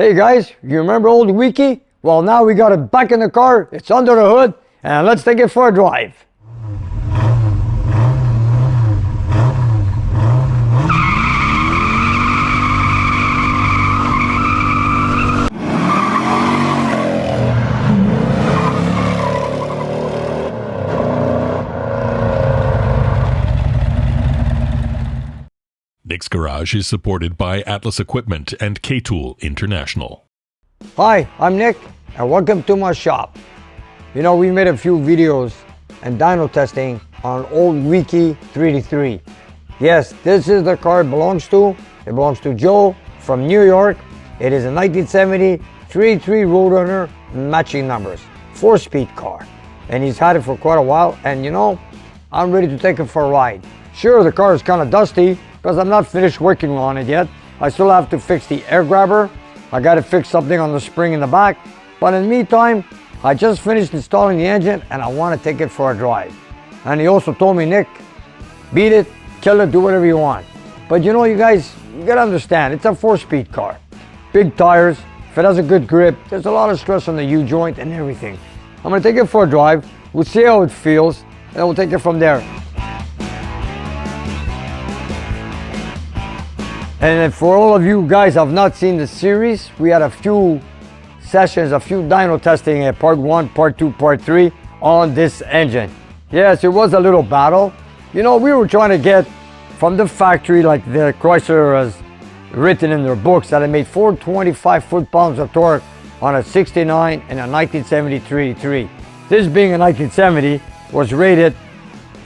Hey guys, you remember old Weaky? Well, now we got it back in the car, it's under the hood, and let's take it for a drive. Nick's Garage is supported by Atlas Equipment and K-Tool International. Hi, I'm Nick, and welcome to my shop. You know, we made a few videos and dyno testing on old Weaky 383. Yes, this is the car it belongs to. It belongs to Joe from New York. It is a 1970 383 Roadrunner, matching numbers, 4-speed car. And he's had it for quite a while, and you know, I'm ready to take it for a ride. Sure, the car is kind of dusty, because I'm not finished working on it yet. I still have to fix the air grabber. I got to fix something on the spring in the back. But in the meantime, I just finished installing the engine and I want to take it for a drive. And he also told me, Nick, beat it, kill it, do whatever you want. But you know, you guys, you got to understand, it's a 4-speed car. Big tires, if it has a good grip, there's a lot of stress on the U-joint and everything. I'm going to take it for a drive. We'll see how it feels and we'll take it from there. And for all of you guys who have not seen the series, we had a few sessions, a few dyno testing at part 1, part 2, part 3 on this engine. Yes, it was a little battle. You know, we were trying to get from the factory, like the Chrysler has written in their books, that it made 425 foot-pounds of torque on a 69 and a 1970 383. This being a 1970 was rated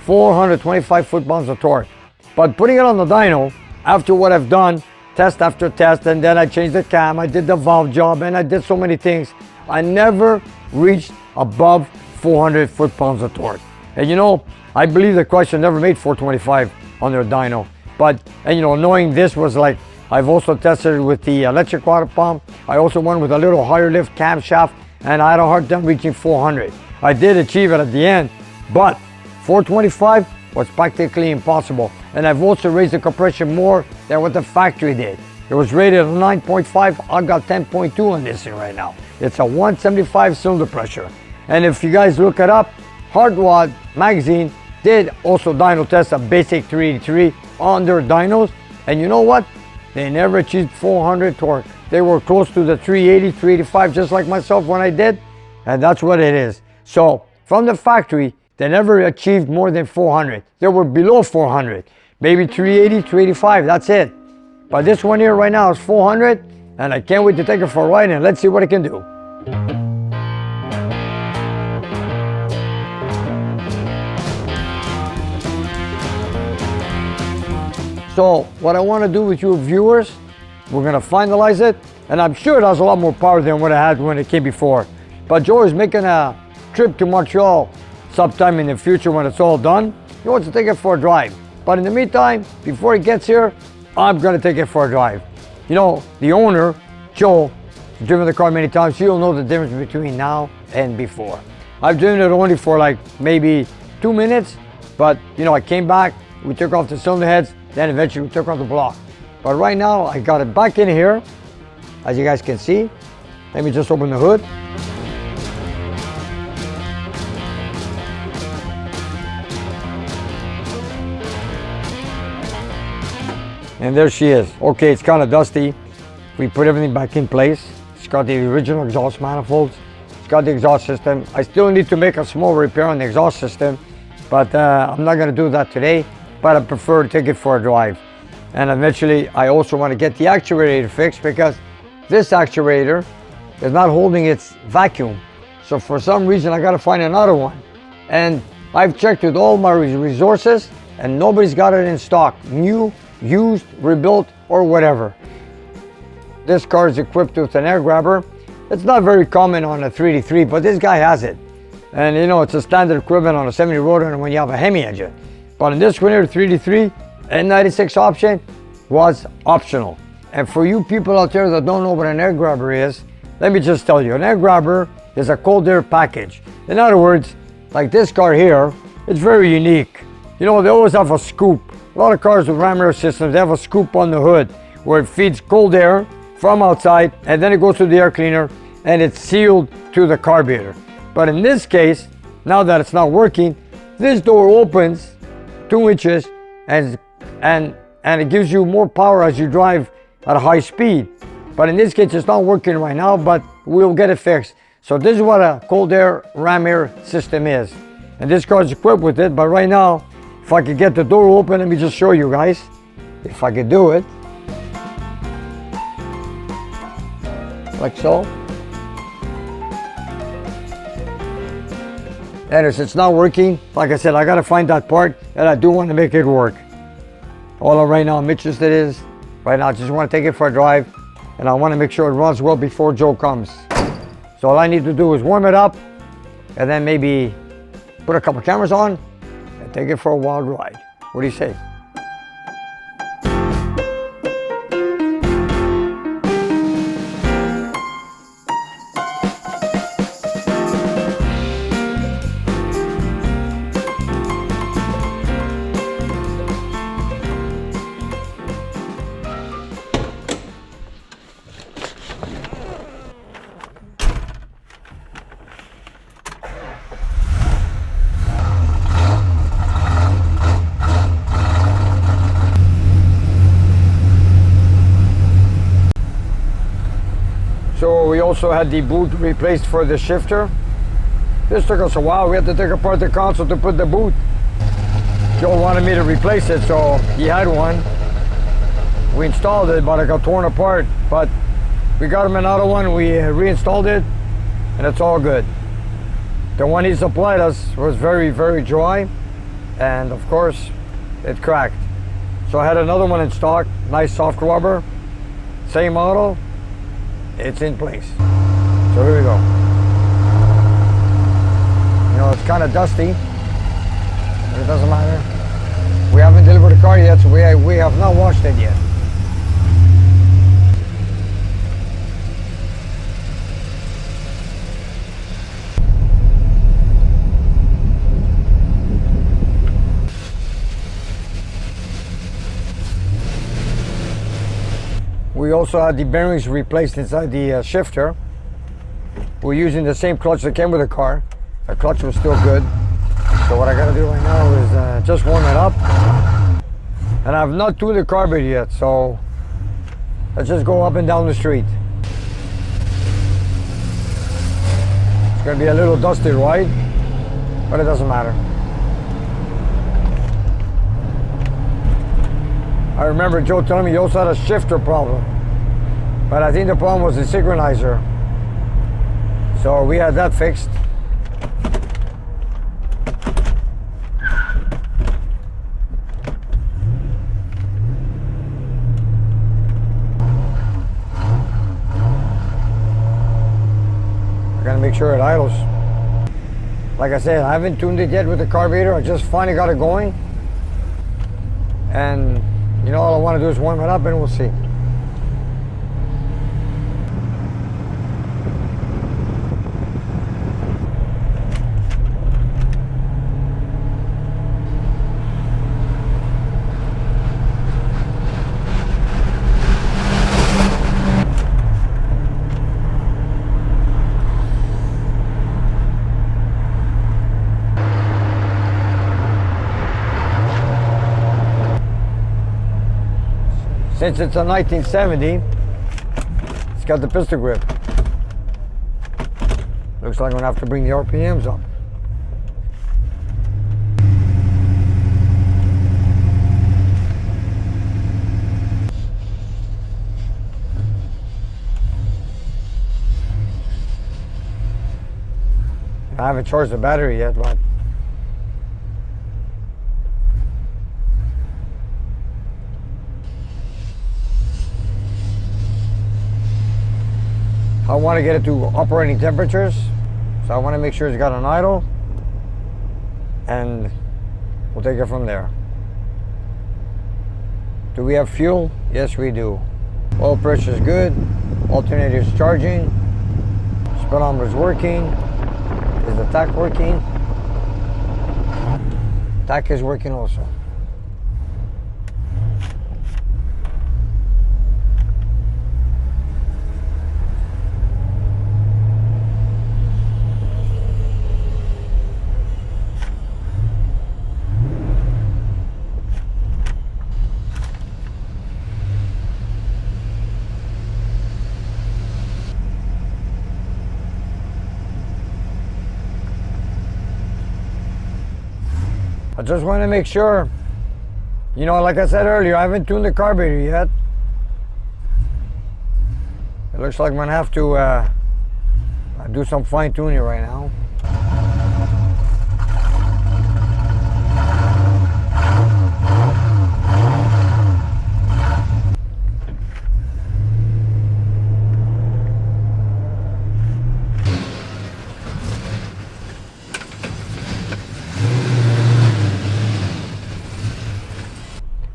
425 foot-pounds of torque. But putting it on the dyno, after what I've done, test after test, and then I changed the cam, I did the valve job, and I did so many things, I never reached above 400 foot-pounds of torque. And you know, I believe the Chrysler never made 425 on their dyno. But, and you know, knowing this was like, I've also tested it with the electric water pump. I also went with a little higher lift camshaft, and I had a hard time reaching 400. I did achieve it at the end, but 425 was practically impossible. And I've also raised the compression more than what the factory did. It was rated at 9.5, I got 10.2 on this thing right now. It's a 175 cylinder pressure. And if you guys look it up, Hard Rod magazine did also dyno test a basic 383 on their dynos. And you know what? They never achieved 400 torque. They were close to the 380, 385, just like myself when I did. And that's what it is. So from the factory, they never achieved more than 400. They were below 400. Maybe 380, 385, that's it. But this one here right now is 400, and I can't wait to take it for a ride and let's see what it can do. So what I want to do with you viewers, we're going to finalize it, and I'm sure it has a lot more power than what it had when it came before. But Joe is making a trip to Montreal sometime in the future when it's all done. He wants to take it for a drive. But in the meantime, before he gets here, I'm gonna take it for a drive. You know, the owner, Joe, has driven the car many times. He'll know the difference between now and before. I've driven it only for like maybe 2 minutes, but you know, I came back, we took off the cylinder heads, then eventually we took off the block. But right now, I got it back in here, as you guys can see. Let me just open the hood. And there she is. Okay, it's kind of dusty. We put everything back in place. It's got the original exhaust manifolds. It's got the exhaust system. I still need to make a small repair on the exhaust system, but I'm not gonna do that today, but I prefer to take it for a drive. And eventually, I also want to get the actuator fixed because this actuator is not holding its vacuum. So for some reason, I gotta find another one. And I've checked with all my resources and nobody's got it in stock. New, used, rebuilt, or whatever. This car is equipped with an air grabber. It's not very common on a 383, but this guy has it. And you know, it's a standard equipment on a 70 Roadrunner when you have a Hemi engine. But in this one here, 383, N96 option was optional. And for you people out there that don't know what an air grabber is, let me just tell you, an air grabber is a cold air package. In other words, like this car here, it's very unique. You know, they always have a scoop. A lot of cars with ram air systems, they have a scoop on the hood where it feeds cold air from outside, and then it goes to the air cleaner and it's sealed to the carburetor. But in this case, now that it's not working, this door opens 2 inches and it gives you more power as you drive at a high speed. But in this case, it's not working right now, but we'll get it fixed. So this is what a cold air ram air system is. And this car is equipped with it, but right now, if I could get the door open, let me just show you guys, if I could do it. Like so. And if it's not working, like I said, I gotta find that part, and I do want to make it work. All right now I'm interested is, right now I just want to take it for a drive, and I want to make sure it runs well before Joe comes. So all I need to do is warm it up, and then maybe put a couple cameras on, and take it for a wild ride. What do you say? So we also had the boot replaced for the shifter. This took us a while. We had to take apart the console to put the boot. Joe wanted me to replace it, so he had one. We installed it, but it got torn apart. But we got him another one. We reinstalled it, and it's all good. The one he supplied us was very, very dry, and of course, it cracked. So I had another one in stock, nice soft rubber, same model. It's in place. So here we go. You know, it's kind of dusty, but it doesn't matter. We haven't delivered the car yet, so we have not washed it yet. We also had the bearings replaced inside the shifter. We're using the same clutch that came with the car. The clutch was still good. So what I gotta do right now is just warm it up. And I've not tuned the carburetor yet, so let's just go up and down the street. It's gonna be a little dusty ride, but it doesn't matter. I remember Joe telling me he also had a shifter problem, but I think the problem was the synchronizer. So we had that fixed. I gotta make sure it idles. Like I said, I haven't tuned it yet with the carburetor. I just finally got it going. And you know, all I want to do is warm it up and we'll see. Since it's a 1970, it's got the pistol grip. Looks like I'm gonna have to bring the RPMs up. I haven't charged the battery yet, but I want to get it to operating temperatures, so I want to make sure it's got an idle, and we'll take it from there. Do we have fuel? Yes, we do. Oil pressure is good. Alternator is charging. Speedometer is working. Is the tach working? Tach is working also. I just want to make sure, you know, like I said earlier, I haven't tuned the carburetor yet. It looks like I'm going to have to do some fine tuning right now.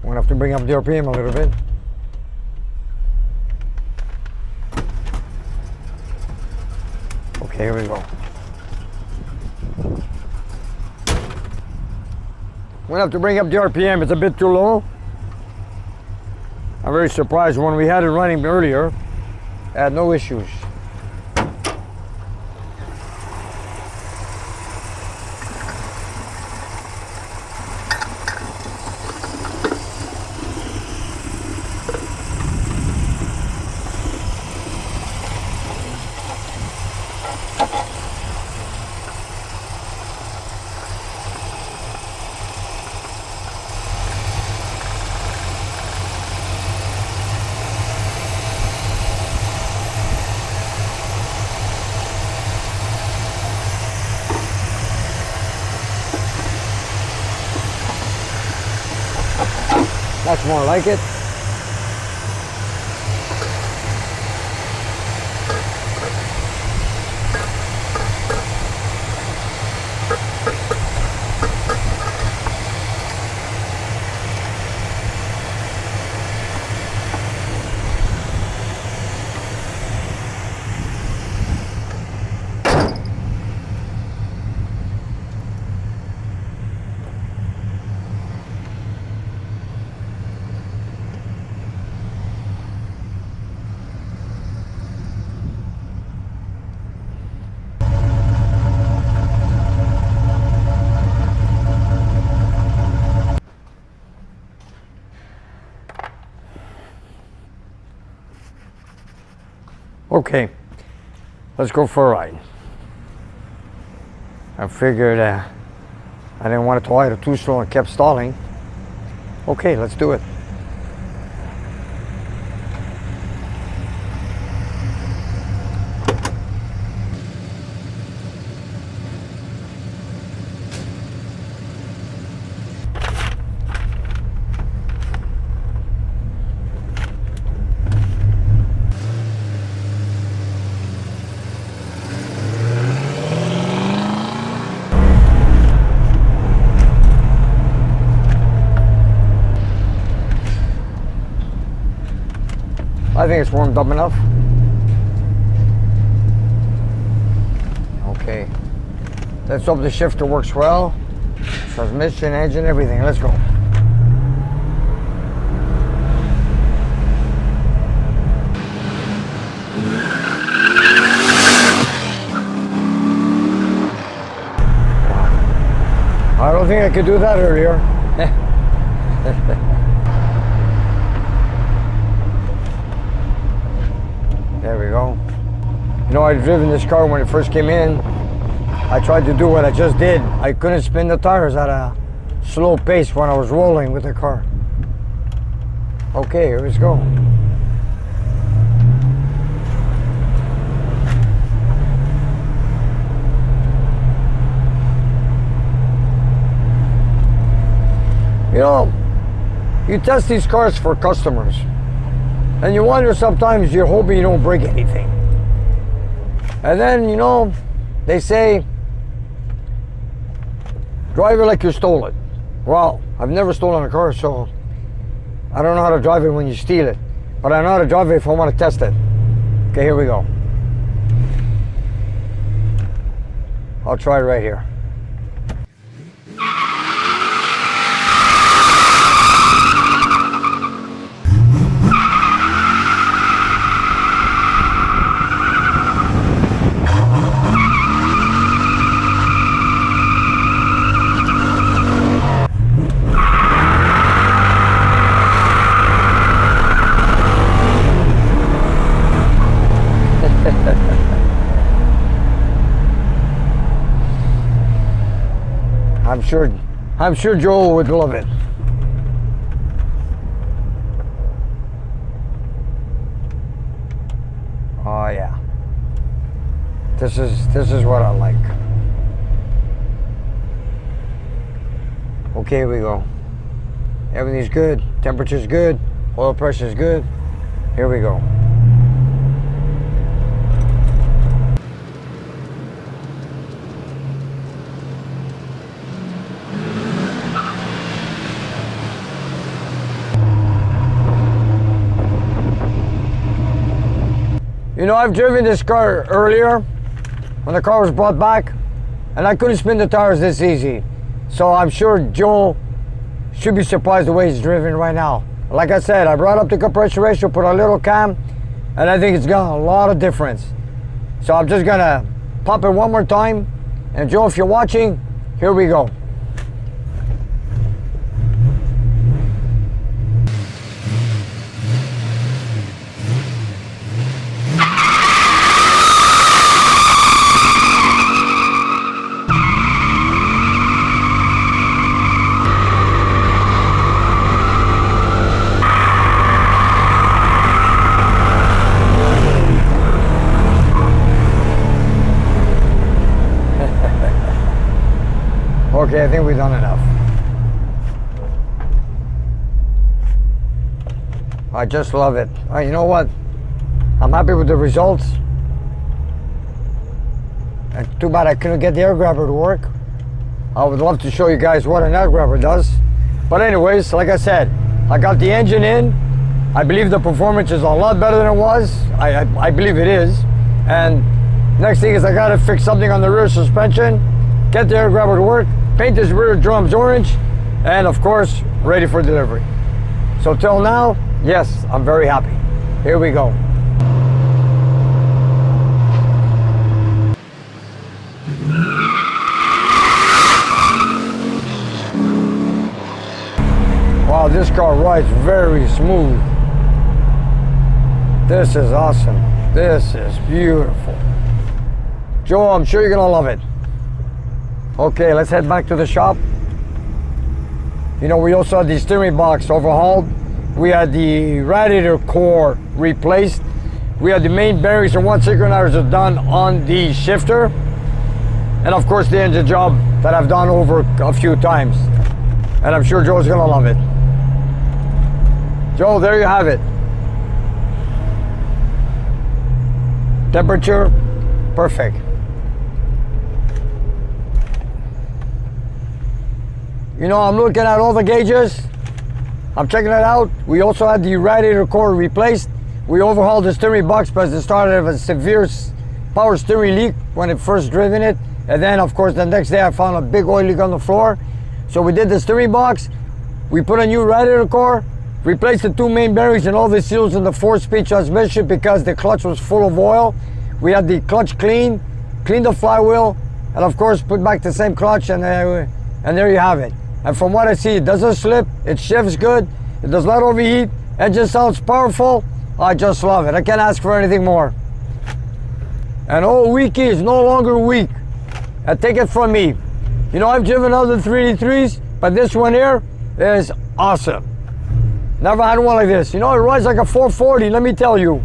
I'm going to have to bring up the RPM a little bit. Okay, here we go. I'm going to have to bring up the RPM. It's a bit too low. I'm very surprised. When we had it running earlier, I had no issues. That's more like it. Okay, let's go for a ride. I figured I didn't want it to idle too slow and kept stalling. Okay, let's do it. I think it's warmed up enough. Okay. Let's hope the shifter works well. Transmission, engine, everything. Let's go. I don't think I could do that earlier. There we go. You know, I'd driven this car when it first came in. I tried to do what I just did. I couldn't spin the tires at a slow pace when I was rolling with the car. Okay, here we go. You know, you test these cars for customers. And you wonder sometimes, you're hoping you don't break anything. And then, you know, they say, drive it like you stole it. Well, I've never stolen a car, so I don't know how to drive it when you steal it. But I know how to drive it if I want to test it. Okay, here we go. I'll try it right here. I'm sure Joel would love it. Oh yeah. This is what I like. Okay, here we go. Everything's good. Temperature's good. Oil pressure's good. Here we go. You know, I've driven this car earlier when the car was brought back, and I couldn't spin the tires this easy. So I'm sure Joel should be surprised the way he's driven right now. Like I said, I brought up the compression ratio, put a little cam, and I think it's got a lot of difference. So I'm just gonna pop it one more time. And Joel, if you're watching, here we go. Okay, I think we've done enough. I just love it. You know what? I'm happy with the results. And too bad I couldn't get the air grabber to work. I would love to show you guys what an air grabber does. But anyways, like I said, I got the engine in. I believe the performance is a lot better than it was. I believe it is. And next thing is I gotta fix something on the rear suspension, get the air grabber to work, paint his rear drums orange, and of course, ready for delivery. So till now, yes, I'm very happy. Here we go. Wow, this car rides very smooth. This is awesome. This is beautiful. Joe, I'm sure you're gonna love it. Okay, let's head back to the shop. You know, we also had the steering box overhauled. We had the radiator core replaced. We had the main bearings and one synchronizer done on the shifter. And of course the engine job that I've done over a few times. And I'm sure Joe's gonna love it. Joe, there you have it. Temperature, perfect. You know, I'm looking at all the gauges. I'm checking it out. We also had the radiator core replaced. We overhauled the steering box because it started with a severe power steering leak when it first driven it. And then, of course, the next day I found a big oil leak on the floor. So we did the steering box. We put a new radiator core, replaced the two main bearings and all the seals in the 4-speed transmission because the clutch was full of oil. We had the clutch cleaned the flywheel, and of course put back the same clutch, and there you have it. And from what I see, it doesn't slip, it shifts good, it does not overheat, engine sounds powerful. I just love it. I can't ask for anything more. And old Weaky is no longer weak. And take it from me. You know, I've driven other 383s, but this one here is awesome. Never had one like this. You know, it rides like a 440, let me tell you.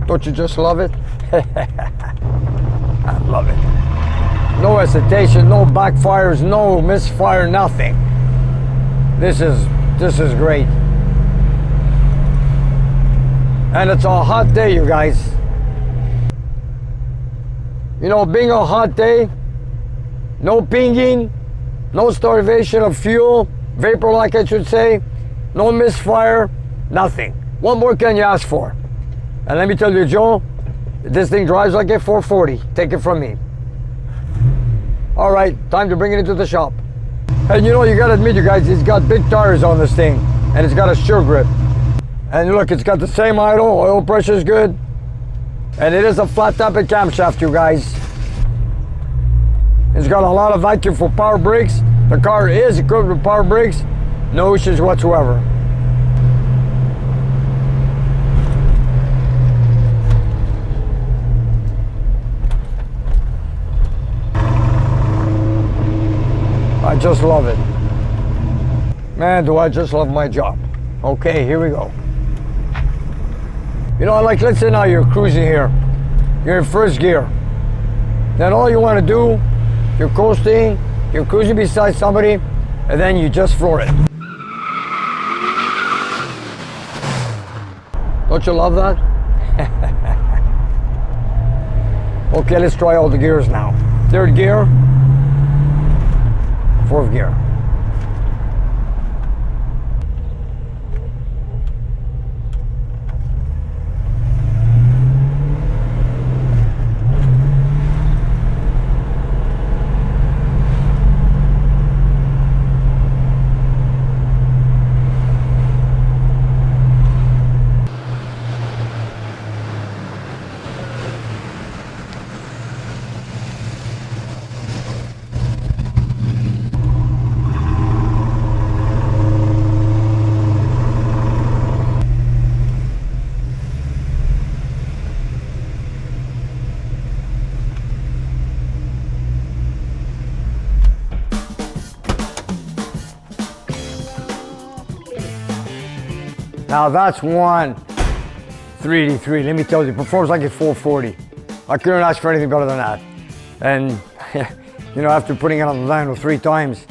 Don't you just love it? I love it. No hesitation, no backfires, no misfire, nothing. This is great. And it's a hot day, you guys. You know, being a hot day, no pinging, no starvation of fuel, vapor like I should say, no misfire, nothing. What more can you ask for? And let me tell you, Joe, this thing drives like a 440. Take it from me. All right, time to bring it into the shop. And you know, you gotta admit, you guys, it's got big tires on this thing, and it's got a sure grip. And look, it's got the same idle, oil pressure's good. And it is a flat tapping camshaft, you guys. It's got a lot of vacuum for power brakes. The car is equipped with power brakes. No issues whatsoever. I just love it. Man, do I just love my job. Okay, here we go. You know, like, let's say now you're cruising here. You're in first gear. Then all you want to do, you're coasting, you're cruising beside somebody, and then you just floor it. Don't you love that? Okay, let's try all the gears now. Third gear, fourth gear. Now that's one 383. Let me tell you, it performs like a 440. I couldn't ask for anything better than that. And you know, after putting it on the dyno 3 times,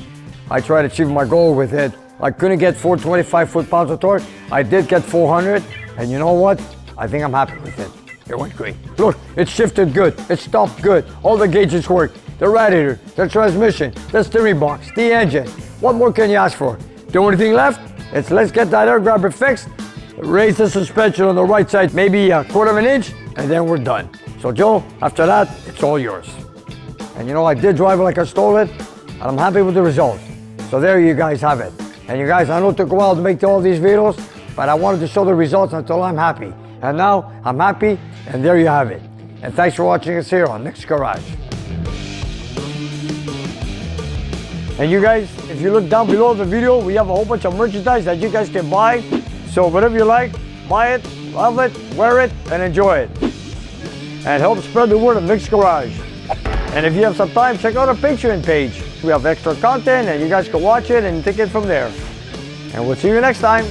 I tried achieving my goal with it. I couldn't get 425 foot-pounds of torque. I did get 400, and you know what? I think I'm happy with it. It went great. Look, it shifted good. It stopped good. All the gauges worked. The radiator, the transmission, the steering box, the engine. What more can you ask for? The only thing left, it's let's get that air grabber fixed, raise the suspension on the right side, maybe a 1/4 inch, and then we're done. So Joe, after that, it's all yours. And you know, I did drive it like I stole it, and I'm happy with the results. So there you guys have it. And you guys, I know it took a while to make all these videos, but I wanted to show the results until I'm happy. And now, I'm happy, and there you have it. And thanks for watching us here on Nick's Garage. And you guys, if you look down below the video, we have a whole bunch of merchandise that you guys can buy. So whatever you like, buy it, love it, wear it, and enjoy it. And help spread the word of Nick's Garage. And if you have some time, check out our Patreon page. We have extra content, and you guys can watch it and take it from there. And we'll see you next time.